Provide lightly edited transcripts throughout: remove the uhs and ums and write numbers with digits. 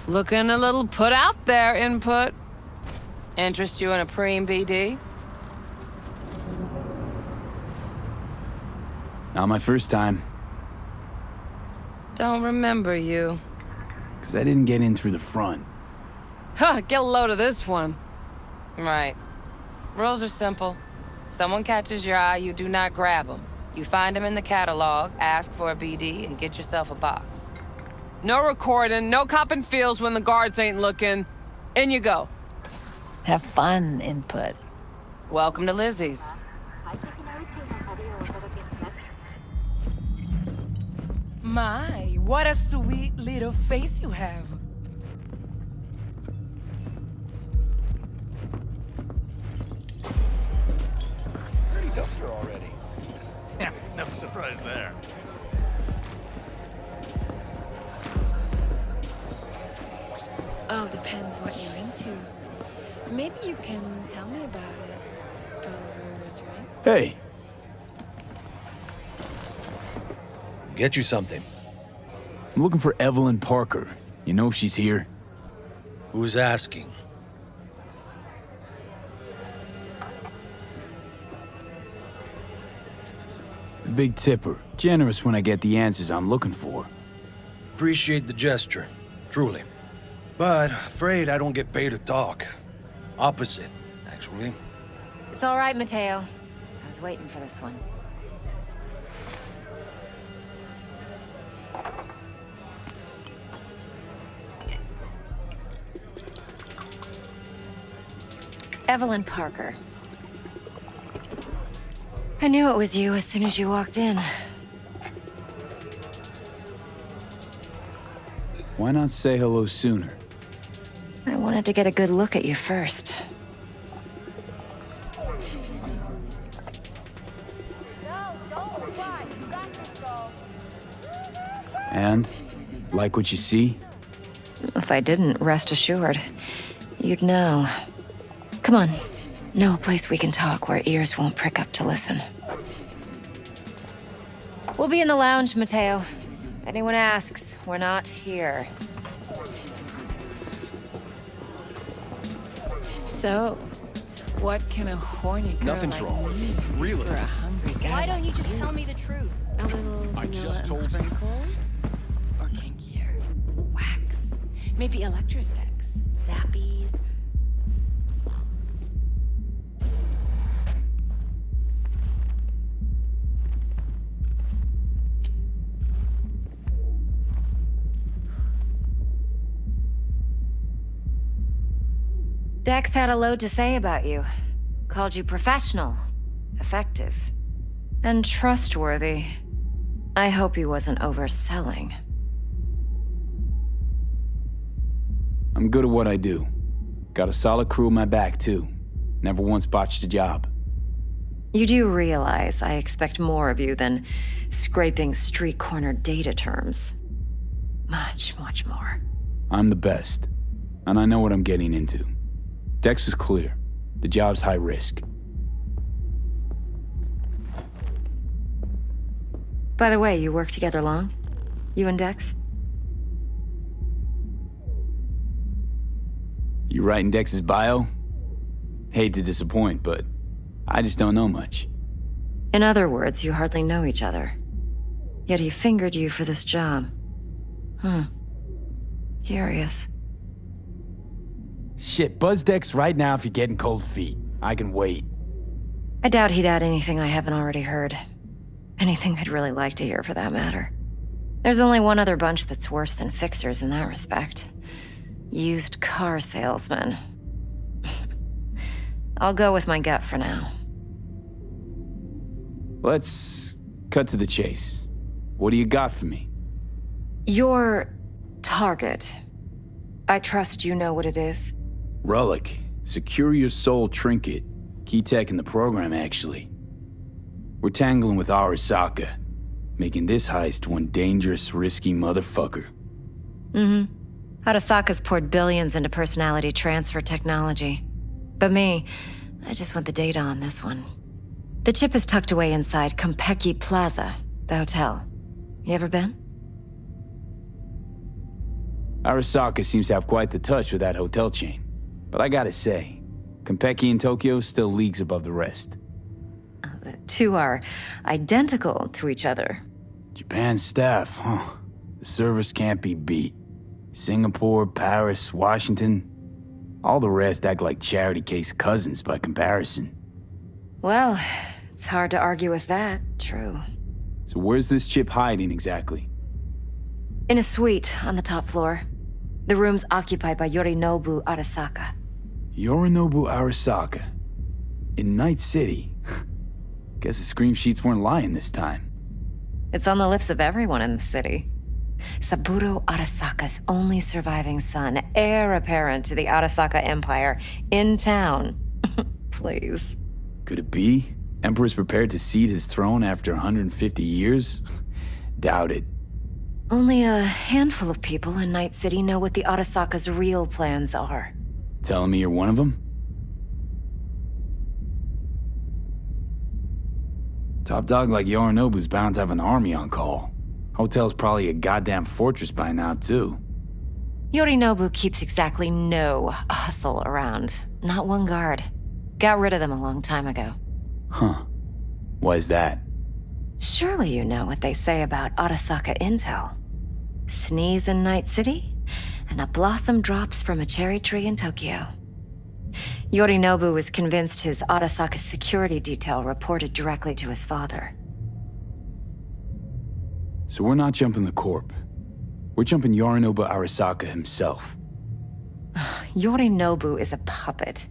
Looking a little put out there, input. Interest you in a preem BD? Not my first time. Don't remember you. 'Cause I didn't get in through the front. Huh, get a load of this one. Right. Rules are simple. Someone catches your eye, you do not grab them. You find them in the catalog, ask for a BD, and get yourself a box. No recording, no copping feels when the guards ain't looking. In you go. Have fun, input. Welcome to Lizzie's. My, what a sweet little face you have. Pretty doctor already. Yeah, no surprise there. Oh, depends what you're into. Maybe you can tell me about it over a drink. Hey, Get you something. I'm looking for Evelyn Parker. You know if she's here? Who's asking? The big tipper. Generous when I get the answers I'm looking for. Appreciate the gesture, truly. But afraid I don't get paid to talk. Opposite, actually. It's all right, Mateo. I was waiting for this one. Evelyn Parker. I knew it was you as soon as you walked in. Why not say hello sooner? I wanted to get a good look at you first. And? Like what you see? If I didn't, rest assured, you'd know. Come on. Know a place we can talk where ears won't prick up to listen. We'll be in the lounge, Mateo. Anyone asks, we're not here. So, what can a horny girl Nothing's like wrong. me do Really. for a hungry guy? Why don't you just tell me the truth? A little I vanilla just and told you. sprinkles? Or kinkier? Wax? Maybe electrosex? Zappies? Dex had a load to say about you. Called you professional, effective, and trustworthy. I hope he wasn't overselling. I'm good at what I do. Got a solid crew on my back, too. Never once botched a job. You do realize I expect more of you than scraping street corner data terms. Much, much more. I'm the best. And I know what I'm getting into. Dex was clear. The job's high risk. By the way, you work together long? You and Dex? You writing Dex's bio? Hate to disappoint, but I just don't know much. In other words, you hardly know each other. Yet he fingered you for this job. Curious. Shit, buzz Dex right now if you're getting cold feet. I can wait. I doubt he'd add anything I haven't already heard. Anything I'd really like to hear, for that matter. There's only one other bunch that's worse than fixers in that respect. Used car salesmen. I'll go with my gut for now. Let's cut to the chase. What do you got for me? Your target. I trust you know what it is. Relic. Secure your soul trinket. Key tech in the program, actually. We're tangling with Arasaka, making this heist one dangerous, risky motherfucker. Arasaka's poured billions into personality transfer technology. But me, I just want the data on this one. The chip is tucked away inside Konpeki Plaza, The hotel. You ever been? Arasaka seems to have quite the touch with that hotel chain. But I gotta say, Konpeki in Tokyo still leagues above the rest. The two are identical to each other. Japan's staff, huh? The service can't be beat. Singapore, Paris, Washington. All the rest act like charity case cousins by comparison. Well, it's hard to argue with that, true. So where's this chip hiding exactly? In a suite on the top floor. The room's occupied by Yorinobu Arasaka. Yorinobu Arasaka. In Night City. Guess the scream sheets weren't lying this time. It's on the lips of everyone in the city. Saburo Arasaka's only surviving son, heir apparent to the Arasaka Empire, in town. Please. Could it be? Emperor's prepared to cede his throne after 150 years? Doubt it. Only a handful of people in Night City know what the Arasaka's real plans are. Telling me you're one of them? Top dog like Yorinobu's bound to have an army on call. Hotel's probably a goddamn fortress by now, too. Yorinobu keeps exactly no hustle around. Not one guard. Got rid of them a long time ago. Huh. Why's that? Surely you know what they say about Arasaka intel. Sneeze in Night City, and a blossom drops from a cherry tree in Tokyo. Yorinobu was convinced his Arasaka security detail reported directly to his father. So we're not jumping the corp. We're jumping Yorinobu Arasaka himself. Yorinobu is a puppet.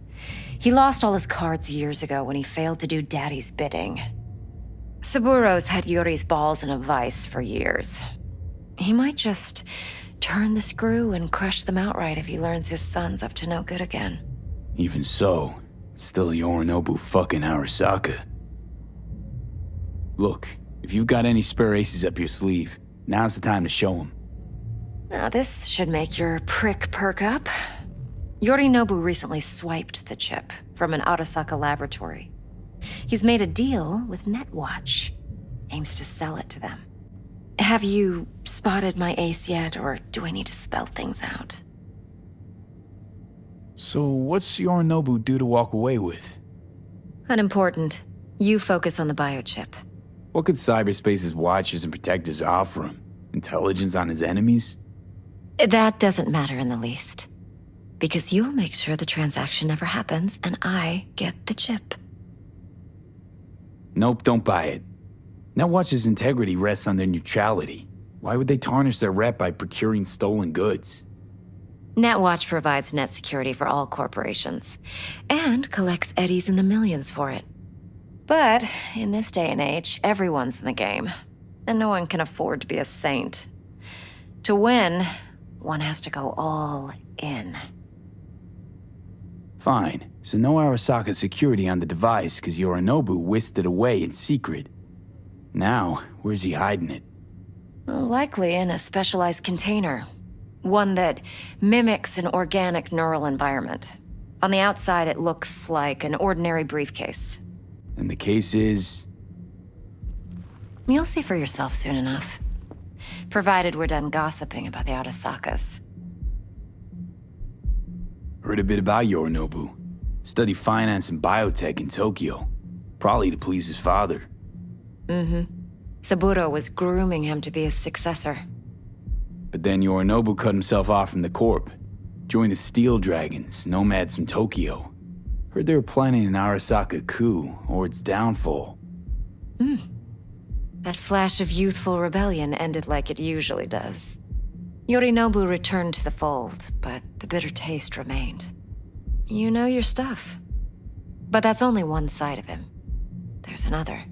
He lost all his cards years ago when he failed to do Daddy's bidding. Saburo's had Yuri's balls in a vice for years. He might just turn the screw and crush them outright if he learns his son's up to no good again. Even so, it's still Yorinobu fucking Arasaka. Look, if you've got any spare aces up your sleeve, now's the time to show them. Now this should make your prick perk up. Yorinobu recently swiped the chip from an Arasaka laboratory. He's made a deal with Netwatch. Aims to sell it to them. Have you spotted my ace yet, or do I need to spell things out? So what's Yorinobu due to walk away with? Unimportant. You focus on the biochip. What could cyberspace's watchers and protectors offer him? Intelligence on his enemies? That doesn't matter in the least. Because you'll make sure the transaction never happens, and I get the chip. Nope, don't buy it. Netwatch's integrity rests on their neutrality. Why would they tarnish their rep by procuring stolen goods? Netwatch provides net security for all corporations, and collects eddies in the millions for it. But in this day and age, everyone's in the game, and no one can afford to be a saint. To win, one has to go all in. Fine, so no Arasaka security on the device because Yorinobu whisked it away in secret. Now, where's he hiding it? Likely in a specialized container. One that mimics an organic neural environment. On the outside, it looks like an ordinary briefcase. And the case is... You'll see for yourself soon enough. Provided we're done gossiping about the Arasakas. Heard a bit about Yorinobu. Studied finance and biotech in Tokyo. Probably to please his father. Saburo was grooming him to be his successor. But then Yorinobu cut himself off from the corp. Joined the Steel Dragons, nomads from Tokyo. Heard they were planning an Arasaka coup, or its downfall. That flash of youthful rebellion ended like it usually does. Yorinobu returned to the fold, but the bitter taste remained. You know your stuff. But that's only one side of him. There's another.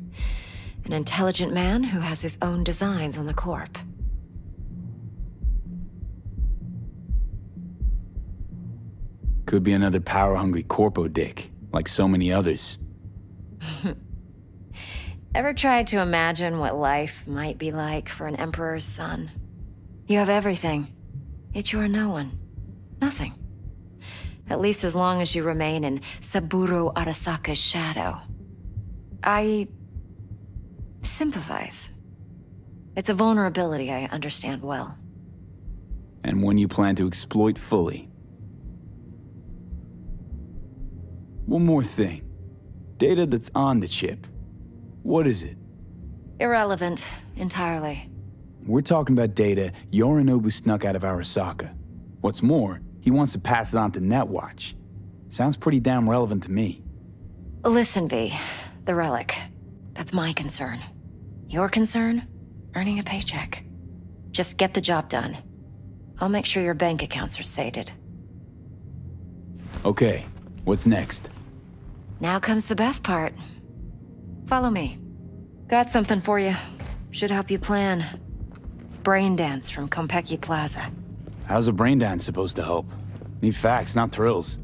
An intelligent man who has his own designs on the corp. Could be another power-hungry corpo dick, like so many others. Ever tried to imagine what life might be like for an emperor's son? You have everything, yet you are no one. Nothing. At least as long as you remain in Saburo Arasaka's shadow. I sympathize. It's a vulnerability I understand well. And one you plan to exploit fully. One more thing. Data that's on the chip. What is it? Irrelevant, entirely. We're talking about data Yorinobu snuck out of Arasaka. What's more, he wants to pass it on to Netwatch. Sounds pretty damn relevant to me. Listen, V. The relic. That's my concern. Your concern? Earning a paycheck. Just get the job done. I'll make sure your bank accounts are sated. Okay, what's next? Now comes the best part. Follow me. Got something for you. Should help you plan. Brain dance from Konpeki Plaza. How's a brain dance supposed to help? Need facts, not thrills.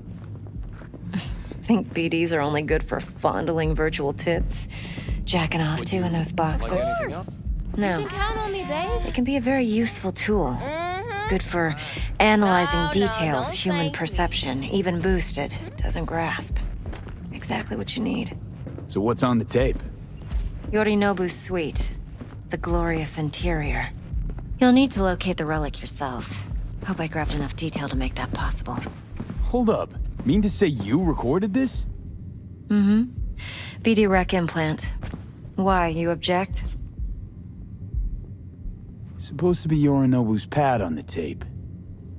Think BDs are only good for fondling virtual tits? Jacking off to in those boxes? No. You can count on me, babe. It can be a very useful tool. Good for analyzing No, details don't human thank me. perception, even boosted, doesn't grasp. Exactly what you need. So what's on the tape? Yorinobu's suite. The glorious interior. You'll need to locate the relic yourself. Hope I grabbed enough detail to make that possible. Hold up. Mean to say you recorded this? Mm-hmm. BD rec implant. Why, you object? Supposed to be Yorinobu's pad on the tape.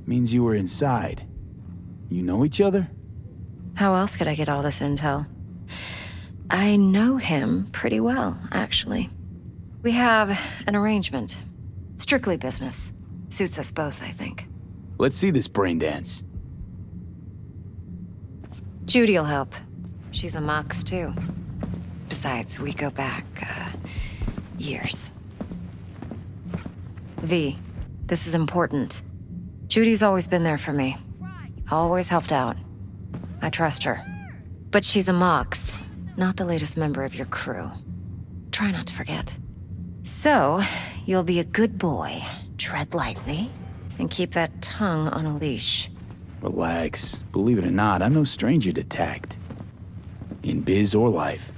Means you were inside. You know each other? How else could I get all this intel? I know him pretty well, actually. We have an arrangement. Strictly business. Suits us both, I think. Let's see this brain dance. Judy'll help. She's a mox, too. Besides, we go back, years. V, this is important. Judy's always been there for me. Always helped out. I trust her. But she's a mox, not the latest member of your crew. Try not to forget. So, you'll be a good boy, tread lightly, and keep that tongue on a leash. Relax. Believe it or not, I'm no stranger to tact. In biz or life.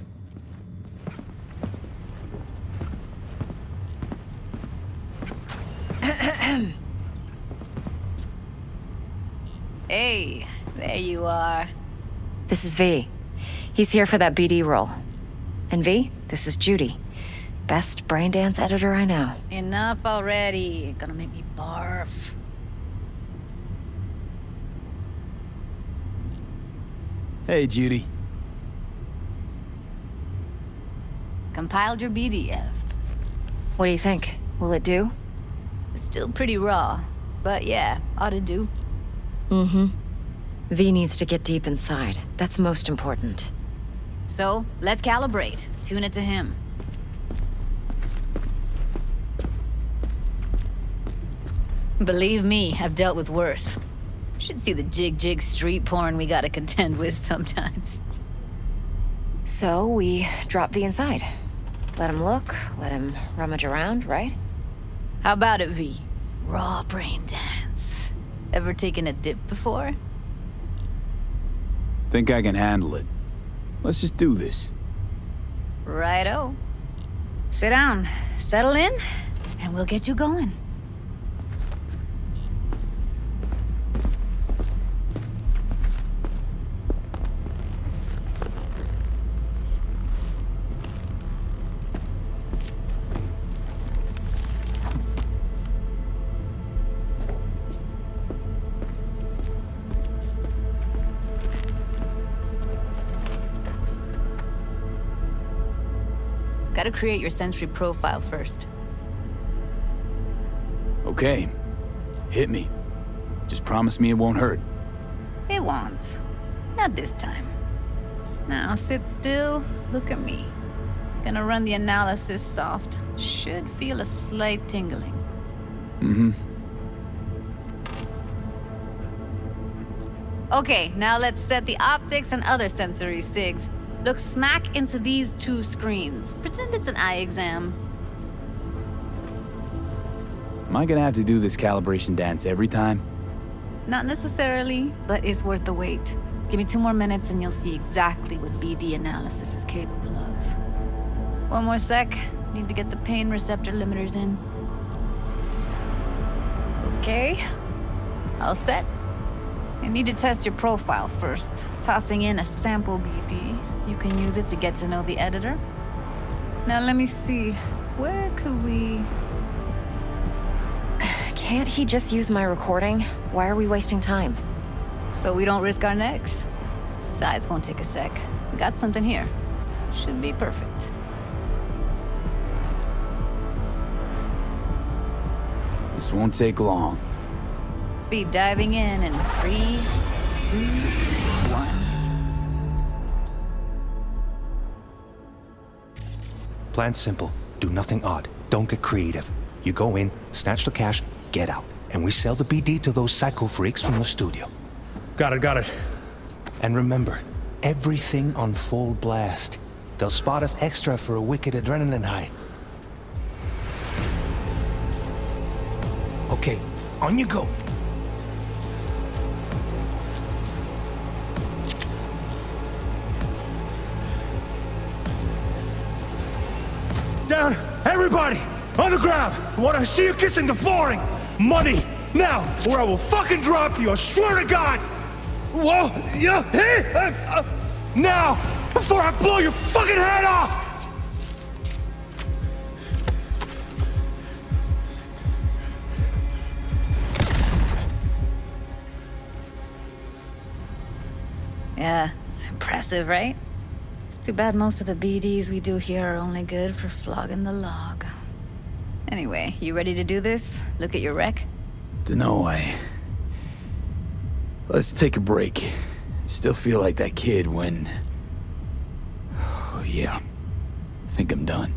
Hey, there you are. This is V. He's here for that BD role. And V, this is Judy. Best brain dance editor I know. Enough already. Gonna make me barf. Hey, Judy. Compiled your BDF. What do you think? Will it do? Still pretty raw, but yeah, ought to do. Mm-hmm. V needs to get deep inside. That's most important. So, let's calibrate. Tune it to him. Believe me, I've dealt with worse. Should see the jig street porn we gotta contend with sometimes. So we drop V inside. Let him look, let him rummage around, right? How about it, V? Raw brain dance. Ever taken a dip before? Think I can handle it. Let's just do this. Righto. Sit down, settle in, and we'll get you going. Gotta create your sensory profile first. Okay. Hit me. Just promise me it won't hurt. It won't. Not this time. Now sit still, look at me. Gonna run the analysis soft. Should feel a slight tingling. Mm-hmm. Okay, now let's set the optics and other sensory sigs. Look smack into these two screens. Pretend it's an eye exam. Am I gonna have to do this calibration dance every time? Not necessarily, but it's worth the wait. Give me 2 more minutes and you'll see exactly what BD analysis is capable of. One more sec, Need to get the pain receptor limiters in. Okay. All set. I need to test your profile first. Tossing in a sample BD. You can use it to get to know the editor. Now let me see. Where could we... Can't he just use my recording? Why are we wasting time? So we don't risk our necks? Sides won't take a sec. We got something here. Should be perfect. This won't take long. Be diving in 3, 2, 1. Plan simple. Do nothing odd. Don't get creative. You go in, snatch the cash, get out. And we sell the BD to those psycho freaks from the studio. Got it. And remember, everything on full blast. They'll spot us extra for a wicked adrenaline high. Okay, on you go. Down! Everybody! On the ground! I want to see you kissing the flooring! Money! Now! Or I will fucking drop you! I swear to God! Whoa! Yeah! Hey! Now! Before I blow your fucking head off! Yeah, it's impressive, right? It's too bad most of the BDs we do here are only good for flogging the log. Anyway, you ready to do this? Look at your rec? Dunno, Let's take a break. I still feel like that kid when... Oh, yeah. I think I'm done.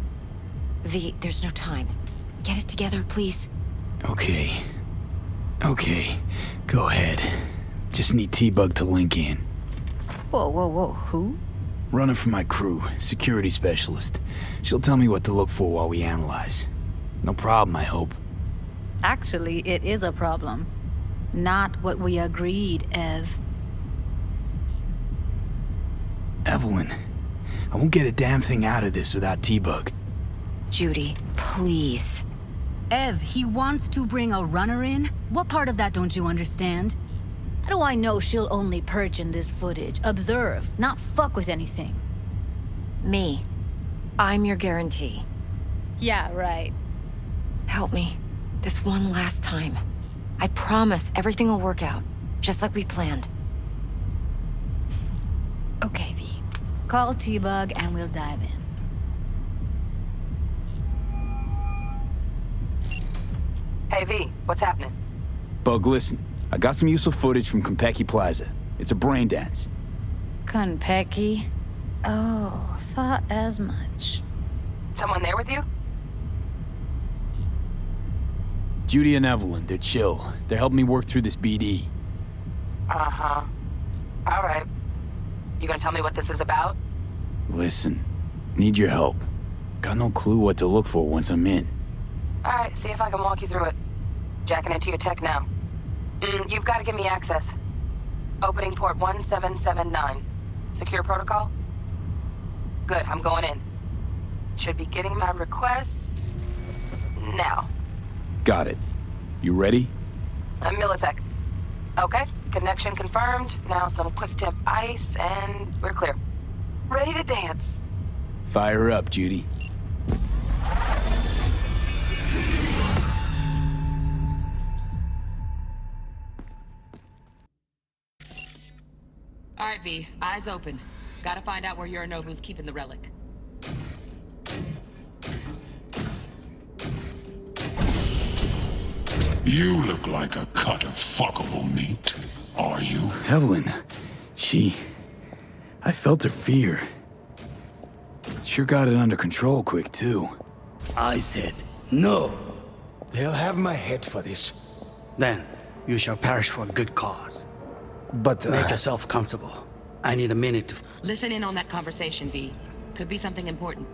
V, there's no time. Get it together, please. Okay. Go ahead. Just need T-Bug to link in. Whoa, who? Runner for my crew, security specialist. She'll tell me what to look for while we analyze. No problem, I hope. Actually, it is a problem. Not what we agreed, Ev. Evelyn, I won't get a damn thing out of this without T-Bug. Judy, please. Ev, he wants to bring a runner in? What part of that don't you understand? How do I know she'll only perch in this footage, observe, not fuck with anything? Me. I'm your guarantee. Yeah, right. Help me. This one last time. I promise everything will work out, just like we planned. Okay, V. Call T-Bug and we'll dive in. Hey, V, what's happening? Bug, listen. I got some useful footage from Konpeki Plaza. It's a brain dance. Konpeki? Oh, thought as much. Someone there with you? Judy and Evelyn, they're chill. They're helping me work through this BD. Uh-huh. All right. You gonna tell me what this is about? Listen, need your help. Got no clue what to look for once I'm in. All right, see if I can walk you through it. Jacking into your tech now. You've got to give me access. Opening port 1779. Secure protocol? Good, I'm going in. Should be getting my request... now. Got it. You ready? A millisec. Okay, connection confirmed. Now some quick temp ice, and we're clear. Ready to dance. Fire her up, Judy. All right, V, eyes open. Gotta find out where Yorinobu's keeping the relic. You look like a cut of fuckable meat. Are you? Evelyn, I felt her fear. Sure got it under control quick, too. I said no. They'll have my head for this. Then you shall perish for a good cause. But, Make yourself comfortable. I need a minute to... Listen in on that conversation, V. Could be something important.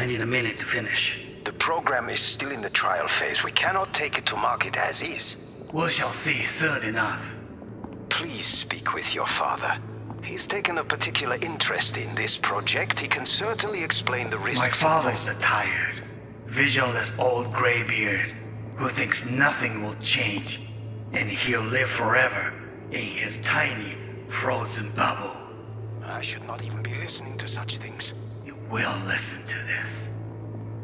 I need a minute to finish. The program is still in the trial phase. We cannot take it to market as is. We shall see soon enough. Please speak with your father. He's taken a particular interest in this project. He can certainly explain the risks. My father's a tired, visionless old graybeard who thinks nothing will change, and he'll live forever in his tiny, frozen bubble. I should not even be listening to such things. You will listen to this.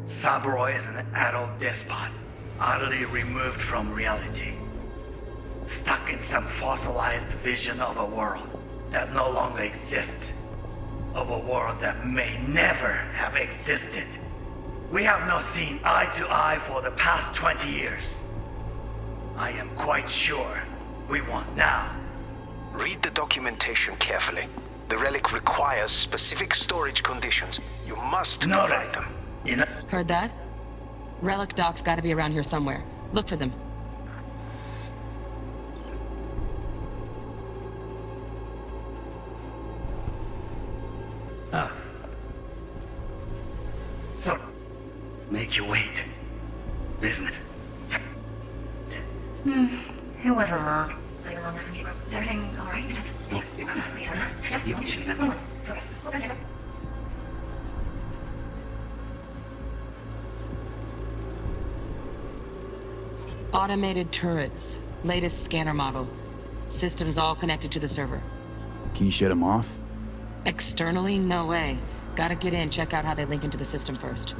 Saburo is an adult despot, utterly removed from reality. Stuck in some fossilized vision of a world that no longer exists. Of a world that may never have existed. We have not seen eye to eye for the past 20 years. I am quite sure we want now. Read the documentation carefully. The relic requires specific storage conditions. You must provide them. You know. Heard that? Relic docs gotta be around here somewhere. Look for them. Oh. So, make you wait. Business. It wasn't long. Is everything alright? Automated turrets. Latest scanner model. Systems all connected to the server. Can you shut them off? Externally, no way. Gotta get in, check out how they link into the system first. It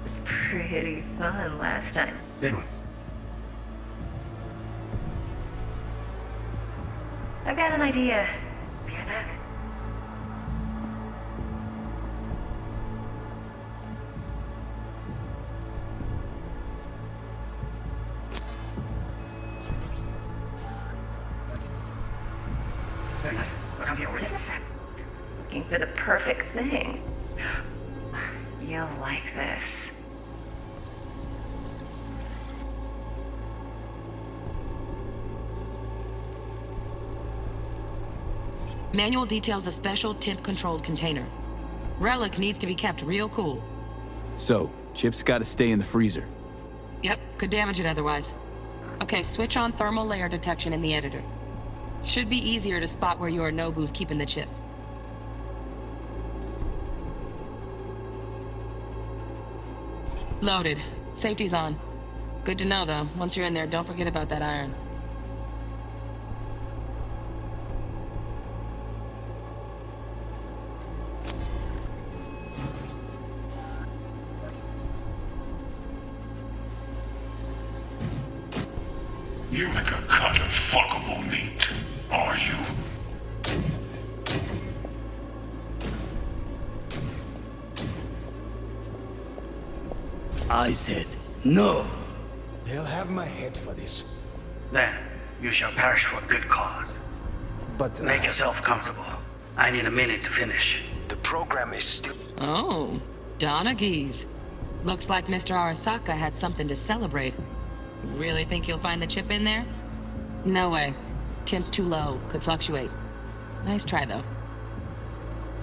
was pretty fun last time. I've got an idea. Be right back. Just a sec. Looking for the perfect thing. You'll like this. Manual details a special temp-controlled container. Relic needs to be kept real cool. So, chips gotta stay in the freezer. Yep, could damage it otherwise. Okay, switch on thermal layer detection in the editor. Should be easier to spot where Yorinobu's keeping the chip. Loaded. Safety's on. Good to know, though. Once you're in there, don't forget about that iron. You like a cut of fuckable meat, are you? I said no. They'll have my head for this. Then you shall perish for a good cause. But make yourself comfortable. I need a minute to finish. The program is still... Oh, Donaghese. Looks like Mr. Arasaka had something to celebrate. Really think you'll find the chip in there? No way. Temp's too low. Could fluctuate. Nice try, though.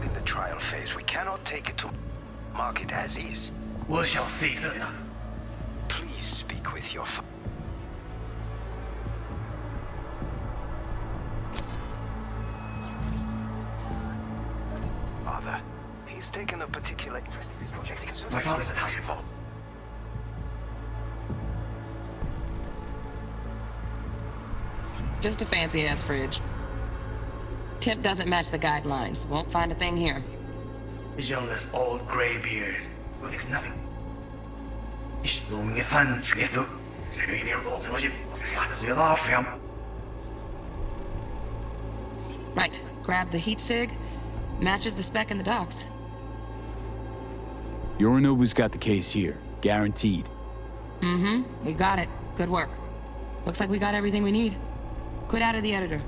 In the trial phase, we cannot take it to market as is. We shall see soon enough. Please speak with your father. He's taken a particular interest in this project. My father's a tired. Just a fancy-ass fridge. Tip doesn't match the guidelines. Won't find a thing here. Visionless old graybeard who thinks nothing. Right. Grab the heat sig. Matches the spec in the docs. Yorinobu's got the case here. Guaranteed. Mm-hmm. We got it. Good work. Looks like we got everything we need. Quit out of the editor.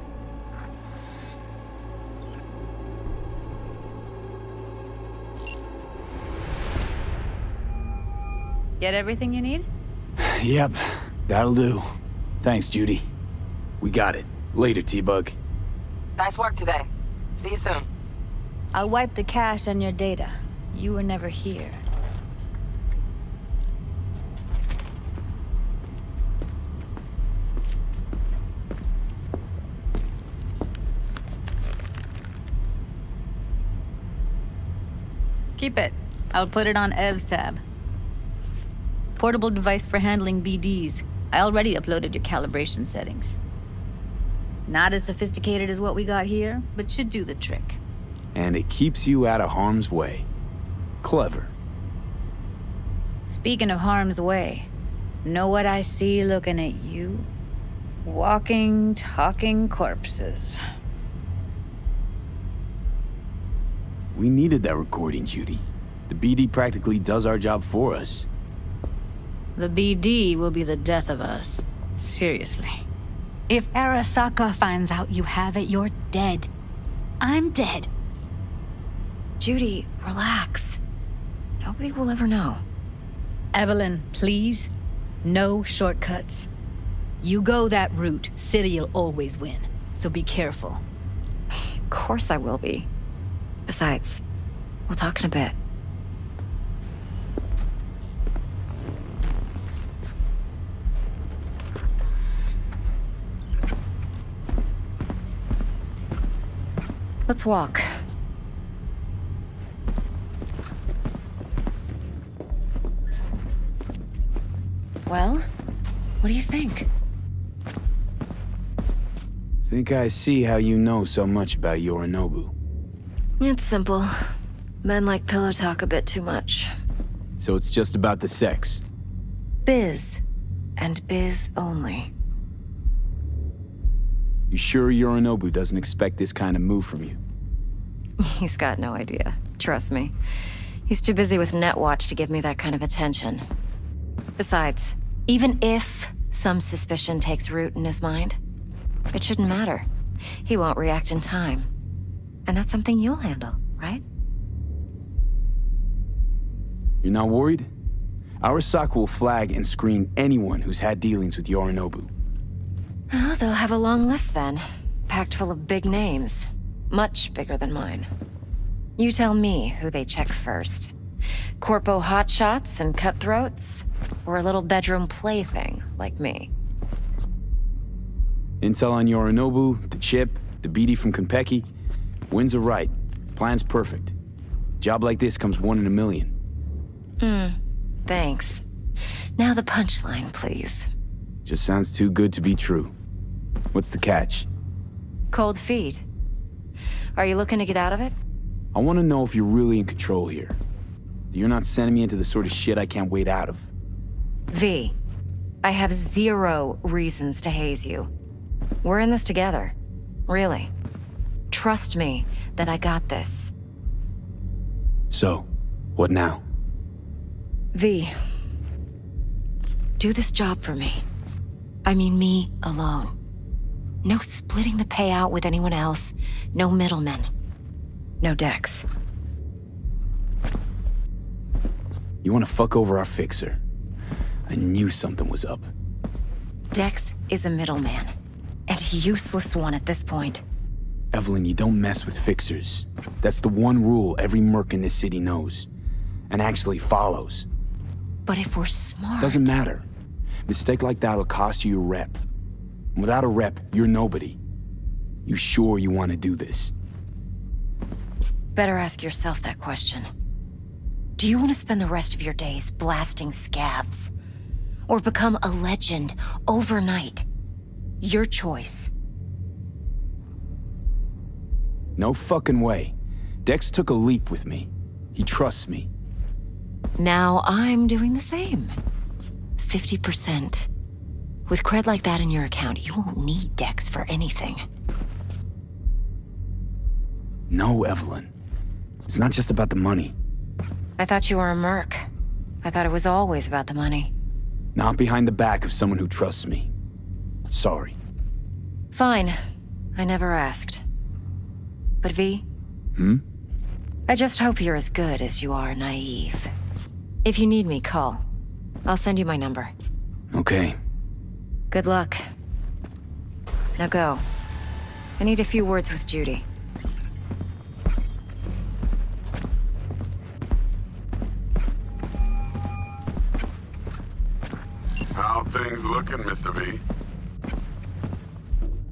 Get everything you need? Yep, that'll do. Thanks, Judy. We got it. Later, T-Bug. Nice work today. See you soon. I'll wipe the cache and your data. You were never here. Keep it. I'll put it on Ev's tab. Portable device for handling BDs. I already uploaded your calibration settings. Not as sophisticated as what we got here, but should do the trick. And it keeps you out of harm's way. Clever. Speaking of harm's way, know what I see looking at you? Walking, talking corpses. We needed that recording, Judy. The BD practically does our job for us. The BD will be the death of us. Seriously. If Arasaka finds out you have it, you're dead. I'm dead. Judy, relax. Nobody will ever know. Evelyn, please. No shortcuts. You go that route, City'll always win. So be careful. Of course I will be. Besides, we'll talk in a bit. Let's walk. Well, what do you think? Think I see how you know so much about Yorinobu. It's simple. Men like pillow talk a bit too much. So it's just about the sex. Biz. And biz only. You sure Yorinobu doesn't expect this kind of move from you? He's got no idea. Trust me. He's too busy with Netwatch to give me that kind of attention. Besides, even if some suspicion takes root in his mind, it shouldn't matter. He won't react in time. And that's something you'll handle, right? You're not worried? Arasaka will flag and screen anyone who's had dealings with Yorinobu. Well, they'll have a long list then, packed full of big names. Much bigger than mine. You tell me who they check first. Corpo hotshots and cutthroats? Or a little bedroom plaything like me? Intel on Yorinobu, the chip, the BD from Konpeki. Winds are right. Plan's perfect. Job like this comes 1 in a million. Thanks. Now the punchline, please. Just sounds too good to be true. What's the catch? Cold feet. Are you looking to get out of it? I want to know if you're really in control here. You're not sending me into the sort of shit I can't wait out of. V, I have 0 reasons to haze you. We're in this together. Really. Trust me that I got this. So, what now? V, do this job for me. I mean me alone. No splitting the payout with anyone else. No middlemen. No Dex. You want to fuck over our fixer? I knew something was up. Dex is a middleman. And a useless one at this point. Evelyn, you don't mess with fixers. That's the one rule every merc in this city knows. And actually follows. But if we're smart... Doesn't matter. Mistake like that'll cost you your rep. And without a rep, you're nobody. You sure you want to do this? Better ask yourself that question. Do you want to spend the rest of your days blasting scavs? Or become a legend overnight? Your choice. No fucking way. Dex took a leap with me. He trusts me. Now I'm doing the same. 50%. With cred like that in your account, you won't need Dex for anything. No, Evelyn. It's not just about the money. I thought you were a merc. I thought it was always about the money. Not behind the back of someone who trusts me. Sorry. Fine. I never asked. But V? I just hope you're as good as you are naive. If you need me, call. I'll send you my number. Okay. Good luck. Now go. I need a few words with Judy. things looking, Mr. V?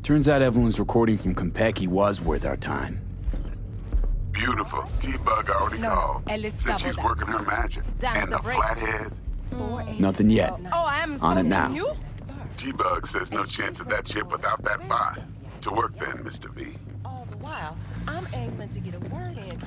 Turns out Evelyn's recording from Konpeki was worth our time. Beautiful. T-Bug already called. Said she's working her magic. And the flathead? Nothing yet. Oh, I'm On it now. You? T-Bug says no chance of that chip without that bot. To work then, Mr. V. All the while, I'm angling to get a word in